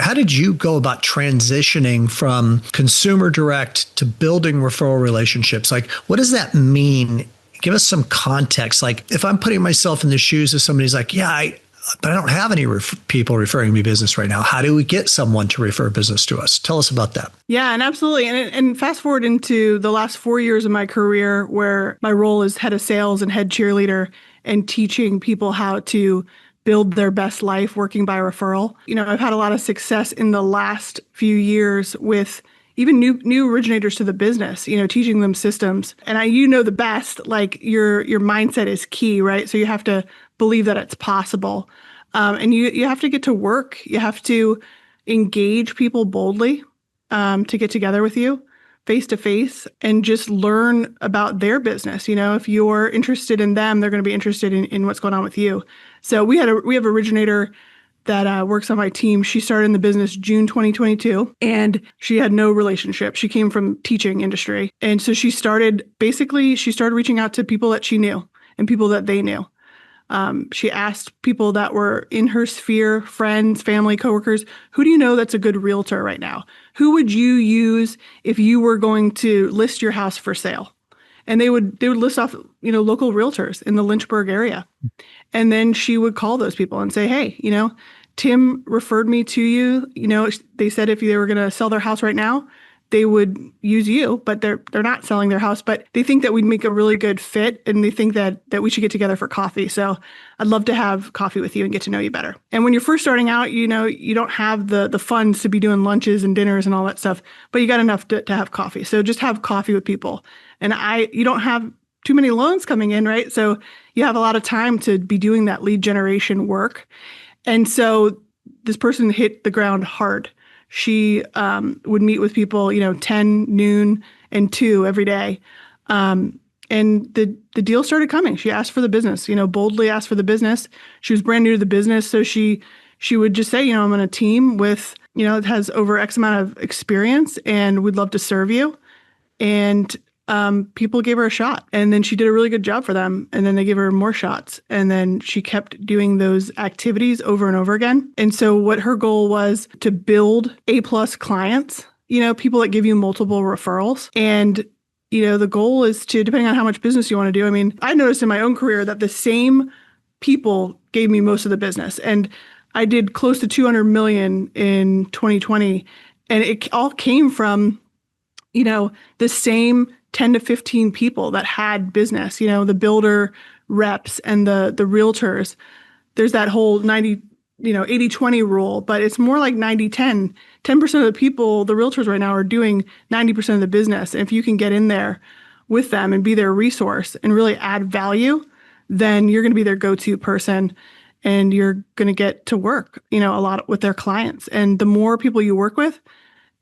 how did you go about transitioning from consumer direct to building referral relationships? Like, what does that mean? Give us some context. Like, if I'm putting myself in the shoes of somebody who's like, but I don't have any people referring me business right now. How do we get someone to refer business to us? Tell us about that. Yeah, and absolutely. And fast forward into the last 4 years of my career, where my role is head of sales and head cheerleader and teaching people how to build their best life working by referral. I've had a lot of success in the last few years with even new originators to the business, teaching them systems. And the best, like your mindset is key, right? So you have to believe that it's possible. And you have to get to work. You have to engage people boldly to get together with you face to face and just learn about their business. If you're interested in them, they're going to be interested in what's going on with you. So we have an originator that works on my team. She started in the business June 2022, and she had no relationship. She came from teaching industry. And so she started reaching out to people that she knew and people that they knew. She asked people that were in her sphere, friends, family, coworkers, who do you know that's a good realtor right now? Who would you use if you were going to list your house for sale? And they would list off, local realtors in the Lynchburg area. And then she would call those people and say, hey, Tim referred me to you. They said if they were going to sell their house right now, they would use you, but they're not selling their house, but they think that we'd make a really good fit, and they think that we should get together for coffee. So I'd love to have coffee with you and get to know you better. And when you're first starting out, you don't have the funds to be doing lunches and dinners and all that stuff, but you got enough to have coffee. So just have coffee with people. And you don't have too many loans coming in, right? So you have a lot of time to be doing that lead generation work. And so this person hit the ground hard. She would meet with people, 10, noon, and 2 every day. And the deal started coming. She asked for the business, boldly asked for the business. She was brand new to the business. So she would just say, I'm on a team with, it has over X amount of experience and we'd love to serve you. And people gave her a shot, and then she did a really good job for them. And then they gave her more shots. And then she kept doing those activities over and over again. And so what her goal was to build A+ clients, people that give you multiple referrals. And, the goal is to, depending on how much business you want to do. I mean, I noticed in my own career that the same people gave me most of the business. And I did close to 200 million in 2020. And it all came from, the same 10 to 15 people that had business, the builder reps and the realtors. There's that whole 80-20 rule, but it's more like 90-10. 10% of the people, the realtors right now, are doing 90% of the business. And if you can get in there with them and be their resource and really add value, then you're going to be their go-to person and you're going to get to work, a lot with their clients. And the more people you work with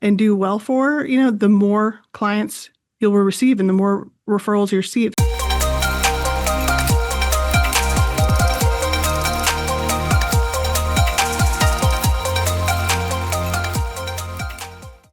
and do well for, the more clients you'll receive and the more referrals you receive.